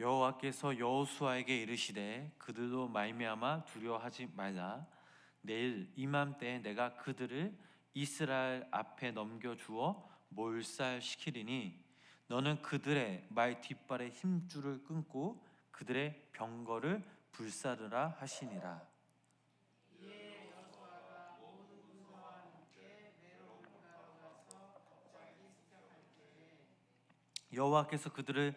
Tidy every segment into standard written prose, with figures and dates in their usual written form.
여호와께서 여호수아에게 이르시되 그들로 말미암아 두려워하지 말라. 내일 이맘때에 내가 그들을 이스라엘 앞에 넘겨주어 몰살시키리니 너는 그들의 말 뒷발의 힘줄을 끊고 그들의 병거를 불사르라 하시니라. 여호와께서 그들을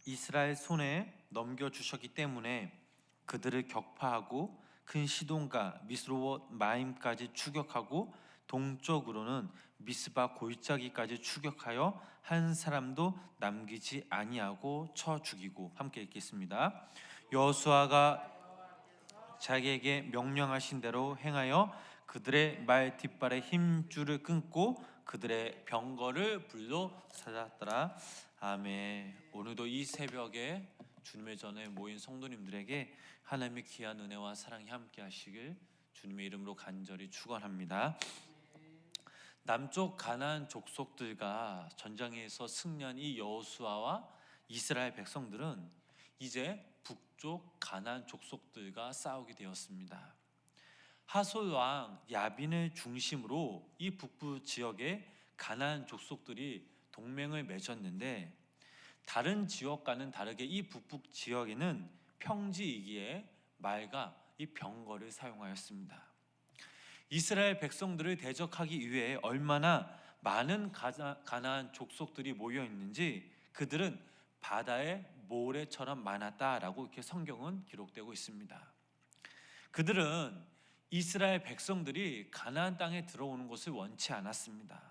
이스라엘 손에 넘겨주셨기 때문에 그들을 격파하고 큰 시돈과 미스로봇 마임까지 추격하고 동쪽으로는 미스바 골짜기까지 추격하여 한 사람도 남기지 아니하고 쳐 죽이고. 함께 읽겠습니다. 여호수아가 자기에게 명령하신 대로 행하여 그들의 말 뒷발의 힘줄을 끊고 그들의 병거를 불로 찾았더라. 아멘. 오늘도 이 새벽에 주님의 전에 모인 성도님들에게 하나님의 귀한 은혜와 사랑이 함께 하시길 주님의 이름으로 간절히 축원합니다. 남쪽 가나안 족속들과 전장에서 승리한 이 여호수아와 이스라엘 백성들은 이제 북쪽 가나안 족속들과 싸우게 되었습니다. 하솔 왕 야빈을 중심으로 이 북부 지역에 가나안 족속들이 동맹을 맺었는데, 다른 지역과는 다르게 이 북부 지역에는 평지이기에 말과 이 병거를 사용하였습니다. 이스라엘 백성들을 대적하기 위해 얼마나 많은 가나안 족속들이 모여 있는지 그들은 바다의 모래처럼 많았다라고 이렇게 성경은 기록되고 있습니다. 그들은 이스라엘 백성들이 가나안 땅에 들어오는 것을 원치 않았습니다.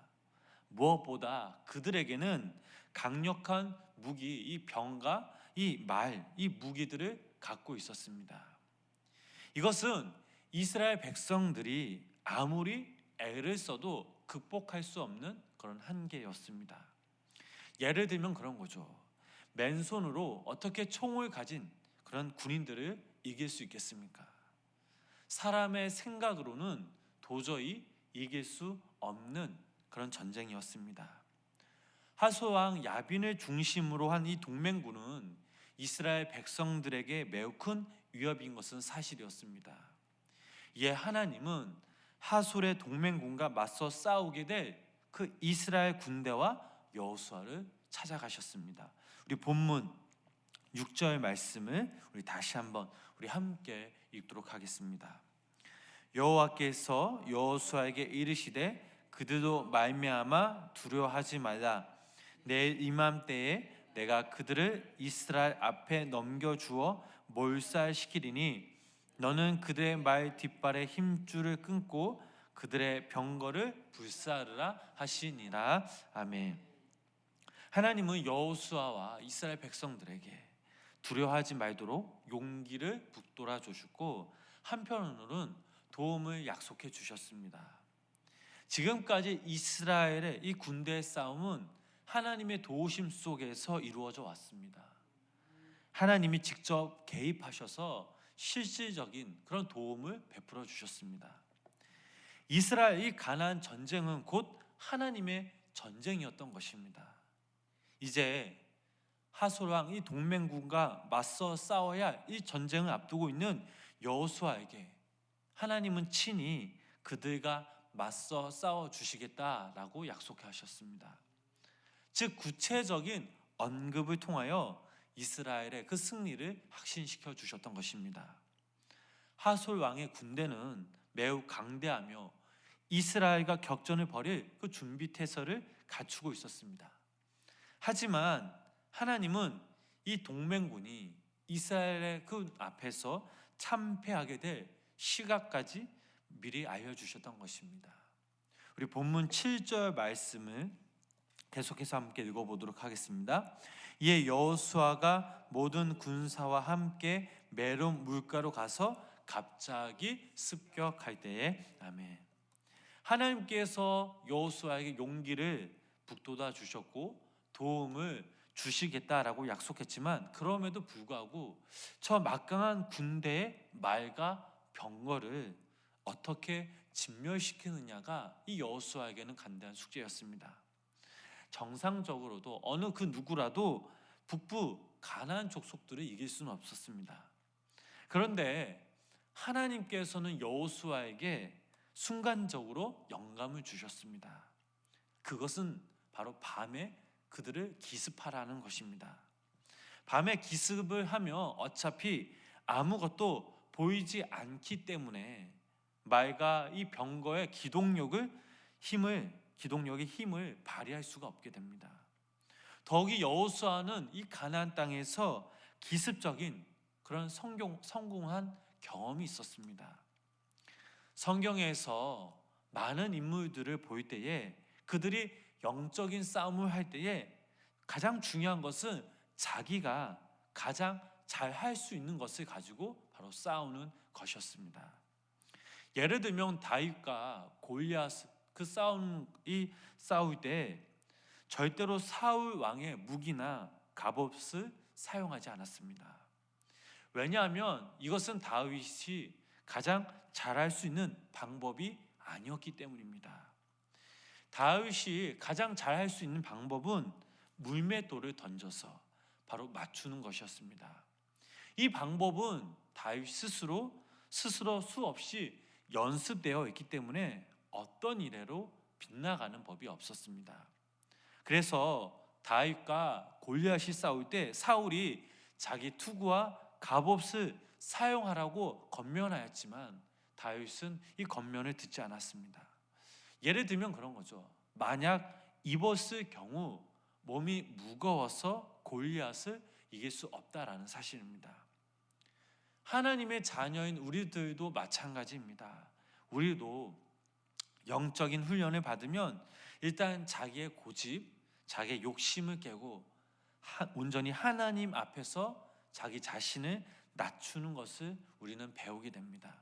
무엇보다 그들에게는 강력한 무기, 이 병과 이 말, 이 무기들을 갖고 있었습니다. 이것은 이스라엘 백성들이 아무리 애를 써도 극복할 수 없는 그런 한계였습니다. 예를 들면 그런 거죠. 맨손으로 어떻게 총을 가진 그런 군인들을 이길 수 있겠습니까? 사람의 생각으로는 도저히 이길 수 없는 그런 전쟁이었습니다. 하소왕 야빈을 중심으로 한 이 동맹군은 이스라엘 백성들에게 매우 큰 위협인 것은 사실이었습니다. 이에 하나님은 하솔의 동맹군과 맞서 싸우게 될 그 이스라엘 군대와 여호수아를 찾아가셨습니다. 우리 본문 6절 말씀을 우리 다시 한번 우리 함께 읽도록 하겠습니다. 여호와께서 여호수아에게 이르시되 그들로 말미암아 두려워하지 말라. 내일 이맘때에 내가 그들을 이스라엘 앞에 넘겨주어 몰살시키리니 너는 그들의 말 뒷발의 힘줄을 끊고 그들의 병거를 불사르라 하시니라. 아멘. 하나님은 여호수아와 이스라엘 백성들에게 두려워하지 말도록 용기를 북돋아 주셨고 한편으로는 도움을 약속해 주셨습니다. 지금까지 이스라엘의 이 군대의 싸움은 하나님의 도우심 속에서 이루어져 왔습니다. 하나님이 직접 개입하셔서 실질적인 그런 도움을 베풀어 주셨습니다. 이스라엘 이 가나안 전쟁은 곧 하나님의 전쟁이었던 것입니다. 이제 하솔 왕 이 동맹군과 맞서 싸워야 할 이 전쟁을 앞두고 있는 여호수아에게 하나님은 친히 그들과 맞서 싸워 주시겠다라고 약속하셨습니다. 즉 구체적인 언급을 통하여 이스라엘의 그 승리를 확신시켜 주셨던 것입니다. 하솔 왕의 군대는 매우 강대하며 이스라엘과 격전을 벌일 그 준비태세를 갖추고 있었습니다. 하지만 하나님은 이 동맹군이 이스라엘의 그 앞에서 참패하게 될 시각까지 미리 알려주셨던 것입니다. 우리 본문 7절 말씀을 계속해서 함께 읽어보도록 하겠습니다. 이에 여호수아가 모든 군사와 함께 메론 물가로 가서 갑자기 습격할 때에. 아멘. 하나님께서 여호수아에게 용기를 북돋아 주셨고 도움을 주시겠다라고 약속했지만 그럼에도 불구하고 저 막강한 군대의 말과 병거를 어떻게 진멸시키느냐가 이 여호수아에게는 간단한 숙제였습니다. 정상적으로도 어느 그 누구라도 북부 가나안 족속들을 이길 수는 없었습니다. 그런데 하나님께서는 여호수아에게 순간적으로 영감을 주셨습니다. 그것은 바로 밤에 그들을 기습하라는 것입니다. 밤에 기습을 하면 어차피 아무것도 보이지 않기 때문에 말과 이 병거의 기동력의 힘을 발휘할 수가 없게 됩니다. 더욱이 여호수아는 이 가나안 땅에서 기습적인 그런 성공한 경험이 있었습니다. 성경에서 많은 인물들을 볼 때에 그들이 영적인 싸움을 할 때에 가장 중요한 것은 자기가 가장 잘 할 수 있는 것을 가지고 바로 싸우는 것이었습니다. 예를 들면 다윗과 골리앗 싸울 때 절대로 사울 왕의 무기나 갑옷을 사용하지 않았습니다. 왜냐하면 이것은 다윗이 가장 잘할 수 있는 방법이 아니었기 때문입니다. 다윗이 가장 잘할 수 있는 방법은 물맷돌을 던져서 바로 맞추는 것이었습니다. 이 방법은 다윗 스스로 수없이 연습되어 있기 때문에 어떤 이래로 빗나가는 법이 없었습니다. 그래서 다윗과 골리앗이 싸울 때 사울이 자기 투구와 갑옷을 사용하라고 권면하였지만 다윗은 이 권면을 듣지 않았습니다. 예를 들면 그런 거죠. 만약 입었을 경우 몸이 무거워서 골리앗을 이길 수 없다라는 사실입니다. 하나님의 자녀인 우리들도 마찬가지입니다. 우리도 영적인 훈련을 받으면 일단 자기의 고집, 자기의 욕심을 깨고 온전히 하나님 앞에서 자기 자신을 낮추는 것을 우리는 배우게 됩니다.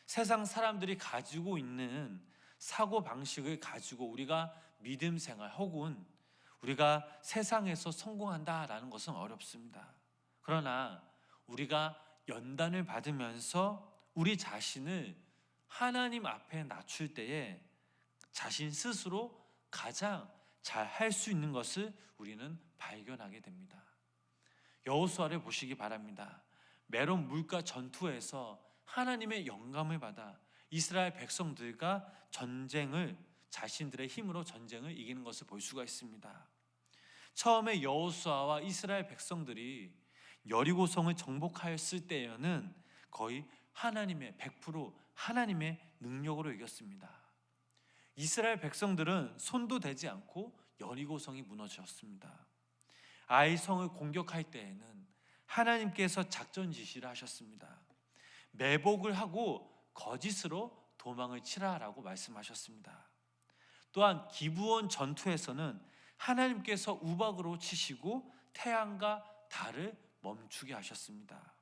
세상 사람들이 가지고 있는 사고 방식을 가지고 우리가 믿음 생활 혹은 우리가 세상에서 성공한다라는 것은 어렵습니다. 그러나 우리가 연단을 받으면서 우리 자신을 하나님 앞에 낮출 때에 자신 스스로 가장 잘 할 수 있는 것을 우리는 발견하게 됩니다. 여호수아를 보시기 바랍니다. 메론 물가 전투에서 하나님의 영감을 받아 이스라엘 백성들과 자신들의 힘으로 전쟁을 이기는 것을 볼 수가 있습니다. 처음에 여호수아와 이스라엘 백성들이 여리고성을 정복하였을 때에는 거의 100% 하나님의 능력으로 이겼습니다. 이스라엘 백성들은 손도 대지 않고 여리고성이 무너졌습니다. 아이 성을 공격할 때에는 하나님께서 작전 지시를 하셨습니다. 매복을 하고 거짓으로 도망을 치라라고 말씀하셨습니다. 또한 기브온 전투에서는 하나님께서 우박으로 치시고 태양과 달을 멈추게 하셨습니다.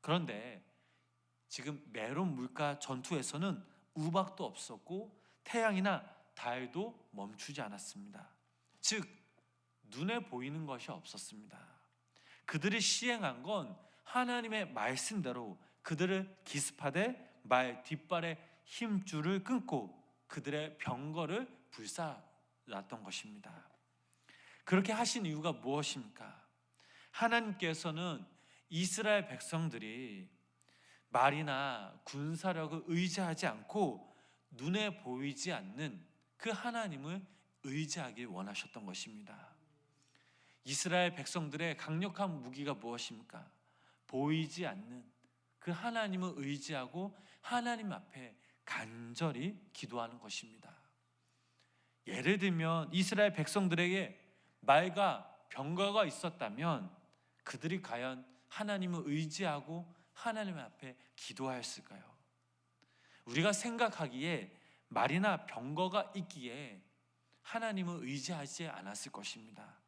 그런데 지금 메론 물가 전투에서는 우박도 없었고 태양이나 달도 멈추지 않았습니다. 즉 눈에 보이는 것이 없었습니다. 그들이 시행한 건 하나님의 말씀대로 그들을 기습하되 말 뒷발의 힘줄을 끊고 그들의 병거를 불살랐던 것입니다. 그렇게 하신 이유가 무엇입니까? 하나님께서는 이스라엘 백성들이 말이나 군사력을 의지하지 않고 눈에 보이지 않는 그 하나님을 의지하길 원하셨던 것입니다. 이스라엘 백성들의 강력한 무기가 무엇입니까? 보이지 않는 그 하나님을 의지하고 하나님 앞에 간절히 기도하는 것입니다. 예를 들면 이스라엘 백성들에게 말과 병거가 있었다면 그들이 과연 하나님을 의지하고 하나님 앞에 기도하였을까요? 우리가 생각하기에 말이나 병거가 있기에 하나님을 의지하지 않았을 것입니다.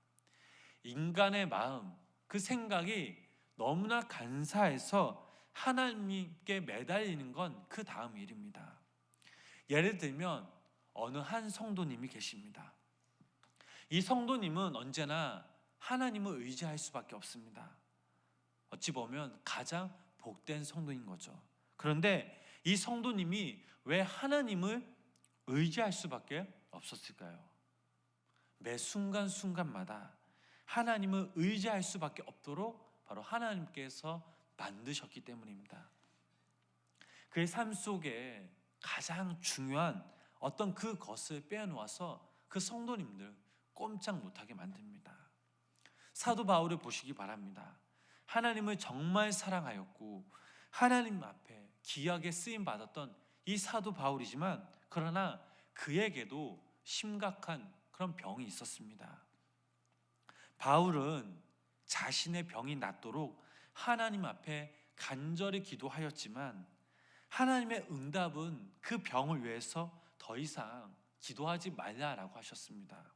인간의 마음, 그 생각이 너무나 간사해서 하나님께 매달리는 건 그 다음 일입니다. 예를 들면 어느 한 성도님이 계십니다. 이 성도님은 언제나 하나님을 의지할 수밖에 없습니다. 어찌 보면 가장 복된 성도인 거죠. 그런데 이 성도님이 왜 하나님을 의지할 수밖에 없었을까요? 매 순간순간마다 하나님을 의지할 수밖에 없도록 바로 하나님께서 만드셨기 때문입니다. 그의 삶 속에 가장 중요한 어떤 그것을 빼놓아서 그 성도님들 꼼짝 못하게 만듭니다. 사도 바울을 보시기 바랍니다. 하나님을 정말 사랑하였고 하나님 앞에 귀하게 쓰임 받았던 이 사도 바울이지만, 그러나 그에게도 심각한 그런 병이 있었습니다. 바울은 자신의 병이 낫도록 하나님 앞에 간절히 기도하였지만 하나님의 응답은 그 병을 위해서 더 이상 기도하지 말라라고 하셨습니다.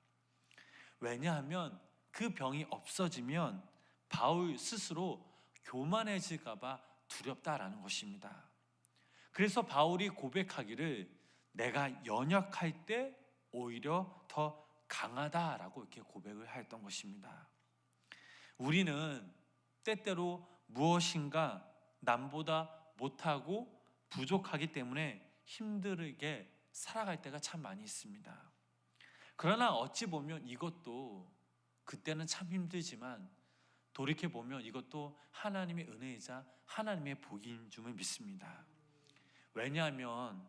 왜냐하면 그 병이 없어지면 바울 스스로 교만해질까 봐 두렵다라는 것입니다. 그래서 바울이 고백하기를 내가 연약할 때 오히려 더 강하다라고 이렇게 고백을 했던 것입니다. 우리는 때때로 무엇인가 남보다 못하고 부족하기 때문에 힘들게 살아갈 때가 참 많이 있습니다. 그러나 어찌 보면 이것도 그때는 참 힘들지만 돌이켜보면 이것도 하나님의 은혜이자 하나님의 복인 줄을 믿습니다. 왜냐하면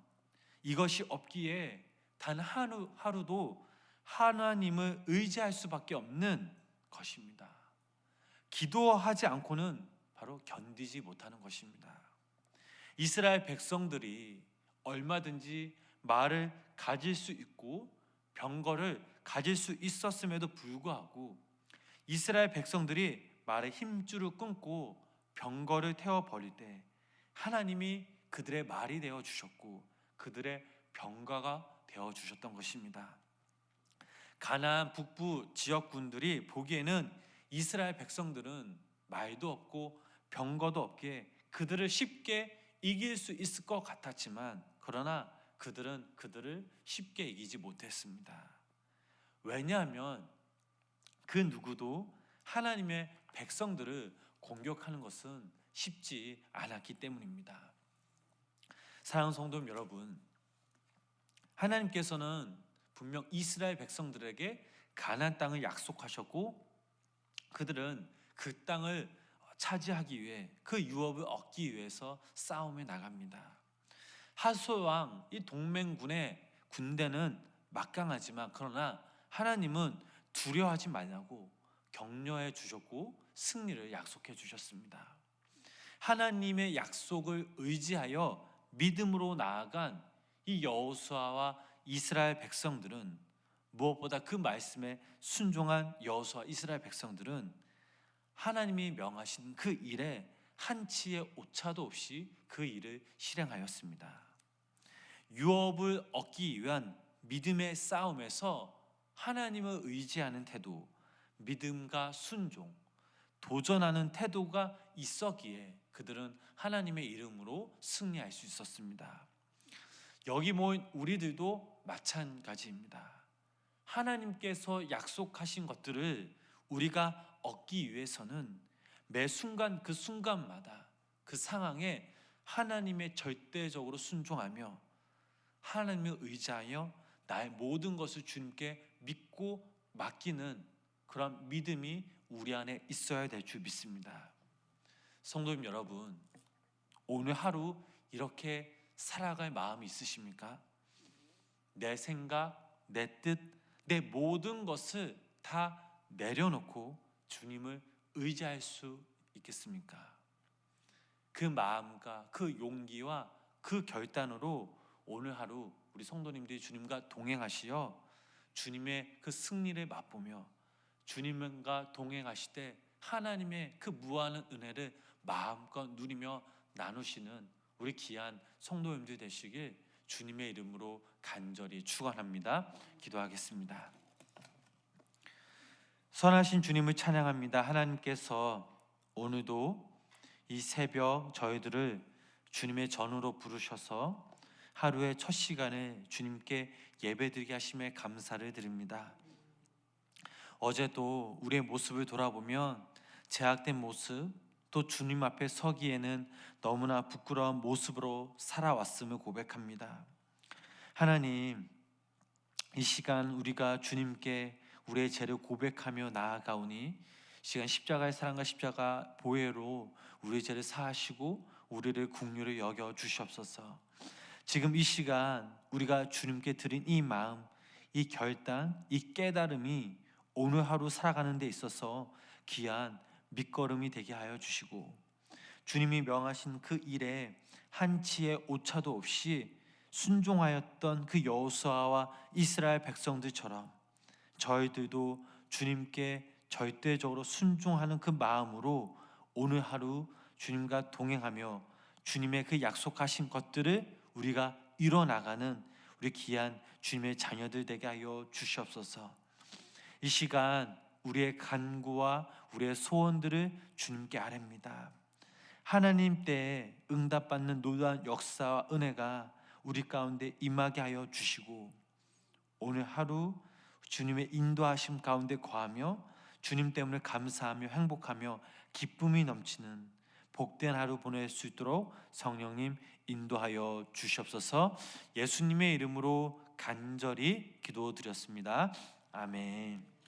이것이 없기에 단 하루도 하나님을 의지할 수밖에 없는 것입니다. 기도하지 않고는 바로 견디지 못하는 것입니다. 이스라엘 백성들이 얼마든지 말을 가질 수 있고 병거를 가질 수 있었음에도 불구하고 이스라엘 백성들이 말의 힘줄을 끊고 병거를 태워버릴 때 하나님이 그들의 말이 되어주셨고 그들의 병거가 되어주셨던 것입니다. 가나안 북부 지역군들이 보기에는 이스라엘 백성들은 말도 없고 병거도 없기에 그들을 쉽게 이길 수 있을 것 같았지만, 그러나 그들은 그들을 쉽게 이기지 못했습니다. 왜냐하면 그 누구도 하나님의 백성들을 공격하는 것은 쉽지 않았기 때문입니다. 사랑하는 성도 여러분, 하나님께서는 분명 이스라엘 백성들에게 가나안 땅을 약속하셨고 그들은 그 땅을 차지하기 위해 그 유업을 얻기 위해서 싸움에 나갑니다. 하솔왕 이 동맹군의 군대는 막강하지만 그러나 하나님은 두려워하지 말라고 격려해 주셨고 승리를 약속해 주셨습니다. 하나님의 약속을 의지하여 믿음으로 나아간 이 여호수아와 이스라엘 백성들은 무엇보다 그 말씀에 순종한 여호수아 이스라엘 백성들은 하나님이 명하신 그 일에 한치의 오차도 없이 그 일을 실행하였습니다. 유업을 얻기 위한 믿음의 싸움에서 하나님을 의지하는 태도, 믿음과 순종, 도전하는 태도가 있었기에 그들은 하나님의 이름으로 승리할 수 있었습니다. 여기 모인 우리들도 마찬가지입니다. 하나님께서 약속하신 것들을 우리가 얻기 위해서는 매 순간 그 순간마다 그 상황에 하나님의 절대적으로 순종하며 하나님을 의지하여 나의 모든 것을 주님께 믿고 맡기는 그런 믿음이 우리 안에 있어야 될 줄 믿습니다. 성도님 여러분, 오늘 하루 이렇게 살아갈 마음이 있으십니까? 내 생각, 내 뜻, 내 모든 것을 다 내려놓고 주님을 의지할 수 있겠습니까? 그 마음과 그 용기와 그 결단으로 오늘 하루 우리 성도님들이 주님과 동행하시어 주님의 그 승리를 맛보며 주님과 동행하실 때 하나님의 그 무한한 은혜를 마음껏 누리며 나누시는 우리 귀한 성도님들 되시길 주님의 이름으로 간절히 축원합니다. 기도하겠습니다. 선하신 주님을 찬양합니다. 하나님께서 오늘도 이 새벽 저희들을 주님의 전으로 부르셔서 하루의 첫 시간에 주님께 예배드리게 하심에 감사를 드립니다. 어제도 우리의 모습을 돌아보면 제약된 모습, 또 주님 앞에 서기에는 너무나 부끄러운 모습으로 살아왔음을 고백합니다. 하나님, 이 시간 우리가 주님께 우리의 죄를 고백하며 나아가오니 시간 십자가의 사랑과 십자가 보혜로 우리의 죄를 사하시고 우리를 긍휼히 여겨 주시옵소서. 지금 이 시간 우리가 주님께 드린 이 마음, 이 결단, 이 깨달음이 오늘 하루 살아가는 데 있어서 귀한 밑거름이 되게 하여 주시고, 주님이 명하신 그 일에 한치의 오차도 없이 순종하였던 그 여호수아와 이스라엘 백성들처럼 저희들도 주님께 절대적으로 순종하는 그 마음으로 오늘 하루 주님과 동행하며 주님의 그 약속하신 것들을 우리가 이뤄나가는 우리 귀한 주님의 자녀들 되게 하여 주시옵소서. 이 시간 우리의 간구와 우리의 소원들을 주님께 아뢰입니다. 하나님 때에 응답받는 놀라운 역사와 은혜가 우리 가운데 임하게 하여 주시고, 오늘 하루 주님의 인도하심 가운데 거하며 주님 때문에 감사하며 행복하며 기쁨이 넘치는 복된 하루 보낼 수 있도록 성령님 인도하여 주시옵소서. 예수님의 이름으로 간절히 기도드렸습니다. 아멘.